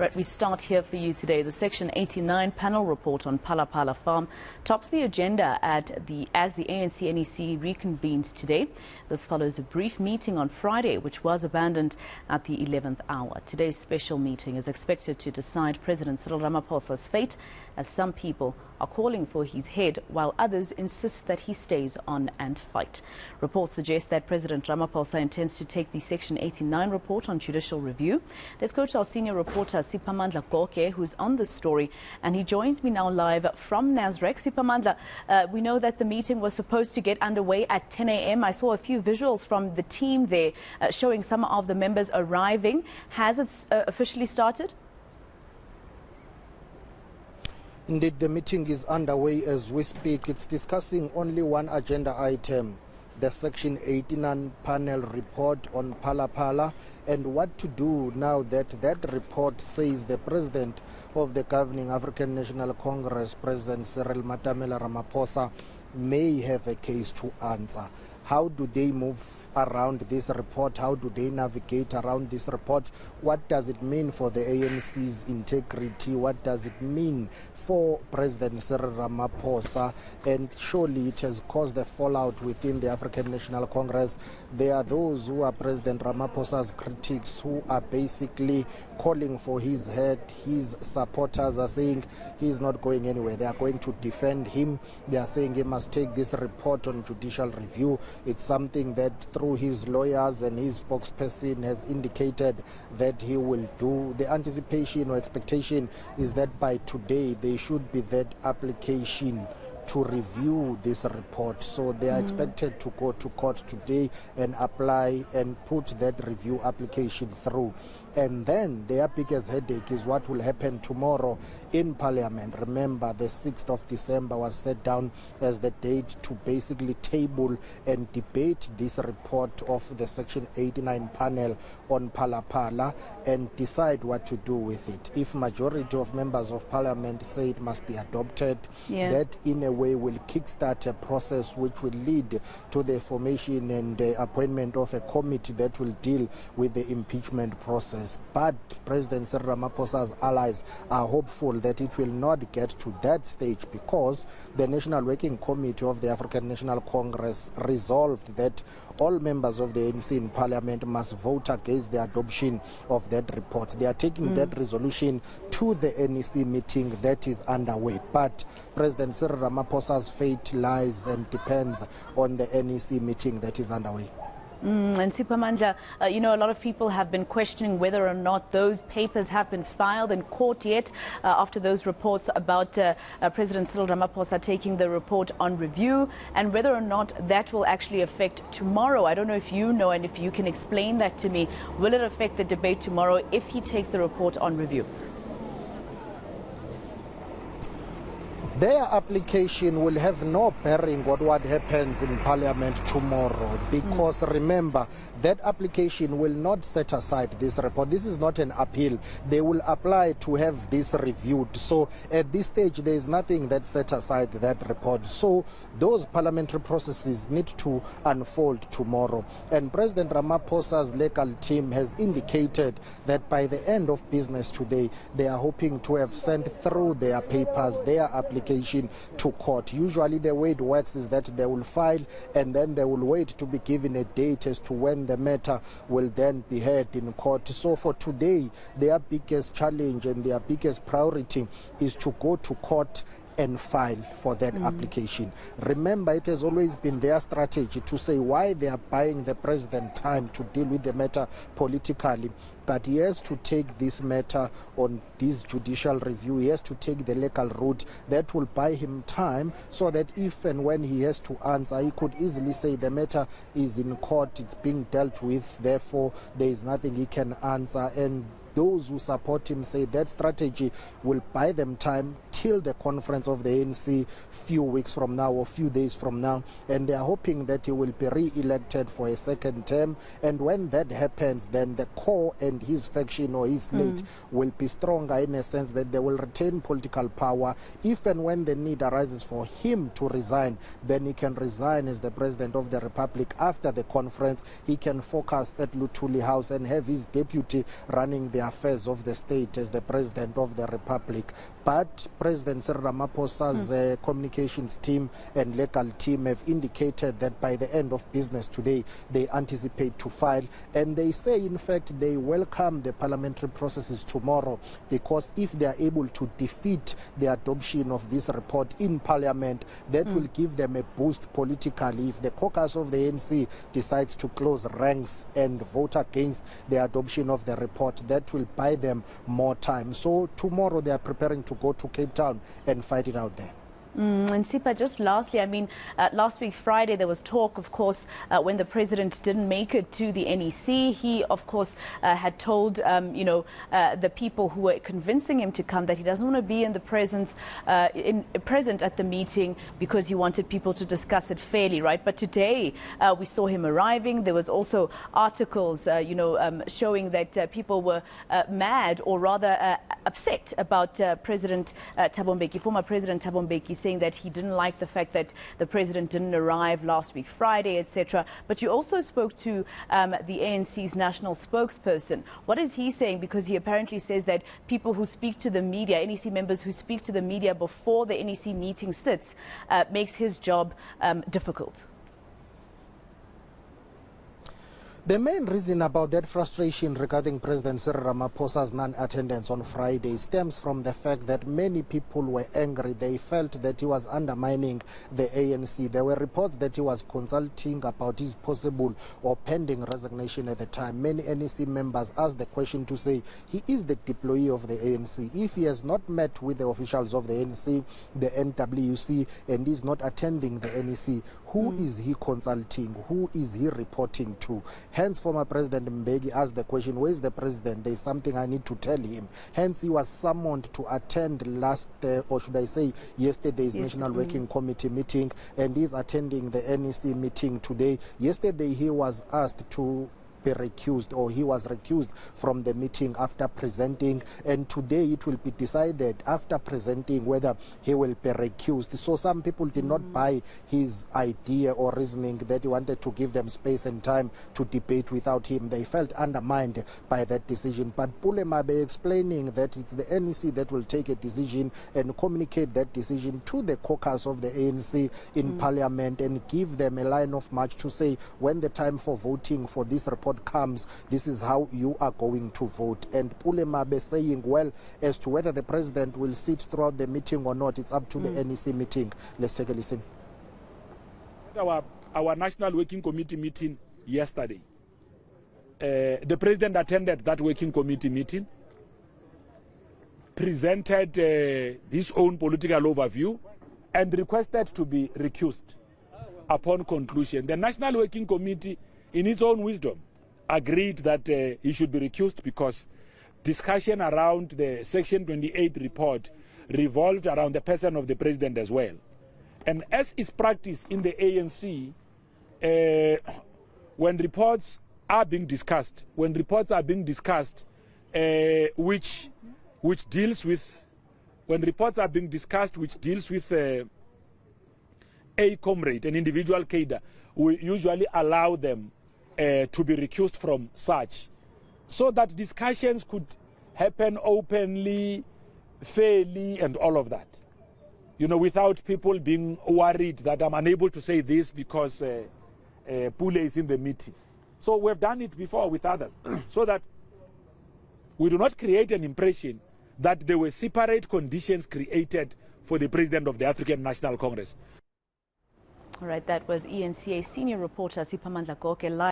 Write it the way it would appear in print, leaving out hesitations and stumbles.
Right, we start here for you today. The Section 89 panel report on Phala Phala Farm tops the agenda as the ANC NEC reconvenes today. This follows a brief meeting on Friday, which was abandoned at the 11th hour. Today's special meeting is expected to decide President Cyril Ramaphosa's fate, as some people are calling for his head, while others insist that he stays on and fight. Reports suggest that President Ramaphosa intends to take the Section 89 report on judicial review. Let's go to our senior reporter, Siphamandla Goge, who's on this story, and he joins me now live from Nasrec. Siphamandla, we know that the meeting was supposed to get underway at 10 a.m. I saw a few visuals from the team there showing some of the members arriving. Has it officially started? Indeed, the meeting is underway as we speak. It's discussing only one agenda item, the Section 89 panel report on Phala Phala, and what to do now that that report says the President of the governing African National Congress, President Cyril Ramaphosa, may have a case to answer. How do they move around this report? How do they navigate around this report? What does it mean for the ANC's integrity? What does it mean for President Cyril Ramaphosa? And surely it has caused a fallout within the African National Congress. There are those who are President Ramaphosa's critics who are basically calling for his head. His supporters are saying he's not going anywhere. They are going to defend him. They are saying he must take this report on judicial review. It's something that through his lawyers and his spokesperson has indicated that he will do. The anticipation or expectation is that by today there should be that application to review this report. So they are expected to go to court today and apply and put that review application through. And then their biggest headache is what will happen tomorrow in Parliament. Remember, the 6th of December was set down as the date to basically table and debate this report of the Section 89 panel on Phala Phala and decide what to do with it. If majority of members of Parliament say it must be adopted, that in a way will kickstart a process which will lead to the formation and the appointment of a committee that will deal with the impeachment process. But President Cyril Ramaphosa's allies are hopeful that it will not get to that stage, because the National Working Committee of the African National Congress resolved that all members of the ANC in Parliament must vote against the adoption of that report. They are taking that resolution to the NEC meeting that is underway. But President Cyril Ramaphosa's fate lies and depends on the NEC meeting that is underway. And Siphamandla, a lot of people have been questioning whether or not those papers have been filed in court yet after those reports about President Cyril Ramaphosa taking the report on review, and whether or not that will actually affect tomorrow. I don't know if you know, and if you can explain that to me. Will it affect the debate tomorrow if he takes the report on review? Their application will have no bearing on what happens in Parliament tomorrow, because remember, that application will not set aside this report. This is not an appeal. They will apply to have this reviewed. So at this stage, there is nothing that set aside that report. So those parliamentary processes need to unfold tomorrow. And President Ramaphosa's legal team has indicated that by the end of business today, they are hoping to have sent through their papers, their application to court. Usually the way it works is that they will file and then they will wait to be given a date as to when the matter will then be heard in court. So for today, their biggest challenge and their biggest priority is to go to court and file for that application. Remember, it has always been their strategy to say why they are buying the president time to deal with the matter politically. But he has to take this matter on this judicial review. He has to take the legal route. That will buy him time, so that if and when he has to answer, he could easily say the matter is in court, it's being dealt with, therefore there is nothing he can answer. And those who support him say that strategy will buy them time until the conference of the ANC few weeks from now or few days from now, and they are hoping that he will be re-elected for a second term. And when that happens, then the core and his faction or his slate will be stronger, in a sense that they will retain political power. If and when the need arises for him to resign, then he can resign as the president of the republic. After the conference, he can focus at Luthuli House and have his deputy running the affairs of the state as the president of the republic. But President Ramaphosa's communications team and legal team have indicated that by the end of business today, they anticipate to file. And they say, in fact, they welcome the parliamentary processes tomorrow, because if they are able to defeat the adoption of this report in parliament, that will give them a boost politically. If the caucus of the ANC decides to close ranks and vote against the adoption of the report, that will buy them more time. So tomorrow they are preparing to go to Cape Town and fight it out there. And Sipa, just lastly, I mean, last week Friday there was talk, of course, when the president didn't make it to the NEC. He, of course, had told, the people who were convincing him to come that he doesn't want to be in the present at the meeting because he wanted people to discuss it fairly, right? But today we saw him arriving. There was also articles, showing that people were mad, or rather upset about President Thabo Mbeki, former President Thabo Mbeki, saying that he didn't like the fact that the president didn't arrive last week Friday, etc. But you also spoke to the ANC's national spokesperson. What is he saying? Because he apparently says that people who speak to the media, NEC members who speak to the media before the NEC meeting sits, makes his job difficult. The main reason about that frustration regarding President Ramaphosa's non-attendance on Friday stems from the fact that many people were angry. They felt that he was undermining the ANC. There were reports that he was consulting about his possible or pending resignation at the time. Many NEC members asked the question to say, he is the deployee of the ANC. If he has not met with the officials of the ANC, the NWC, and is not attending the NEC, who is he consulting? Who is he reporting to? Hence, former President Mbeki asked the question, where is the president? There is something I need to tell him. Hence, he was summoned to attend yesterday's National Working Committee meeting, and is attending the NEC meeting today. Yesterday, he was asked to be recused, or he was recused from the meeting after presenting, and today it will be decided after presenting whether he will be recused. So some people did not buy his idea or reasoning that he wanted to give them space and time to debate without him. They felt undermined by that decision. But Pulemabe explaining that it's the NEC that will take a decision and communicate that decision to the caucus of the ANC in parliament, and give them a line of march to say, when the time for voting for this report comes, this is how you are going to vote. And Pulemabe saying, well, as to whether the president will sit throughout the meeting or not, it's up to the NEC meeting. Let's take a listen. Our National Working Committee meeting yesterday, the president attended that working committee meeting, presented his own political overview, and requested to be recused upon conclusion. The National Working Committee, in its own wisdom, agreed that he should be recused because discussion around the Section 28 report revolved around the person of the president as well. And as is practice in the ANC, when reports are being discussed, which deals with a comrade, an individual cadre, we usually allow them to be recused from such, so that discussions could happen openly, fairly, and all of that. Without people being worried that I'm unable to say this because Pule is in the meeting. So we've done it before with others, so that we do not create an impression that there were separate conditions created for the president of the African National Congress. All right, that was eNCA senior reporter Siphamandla Goge live.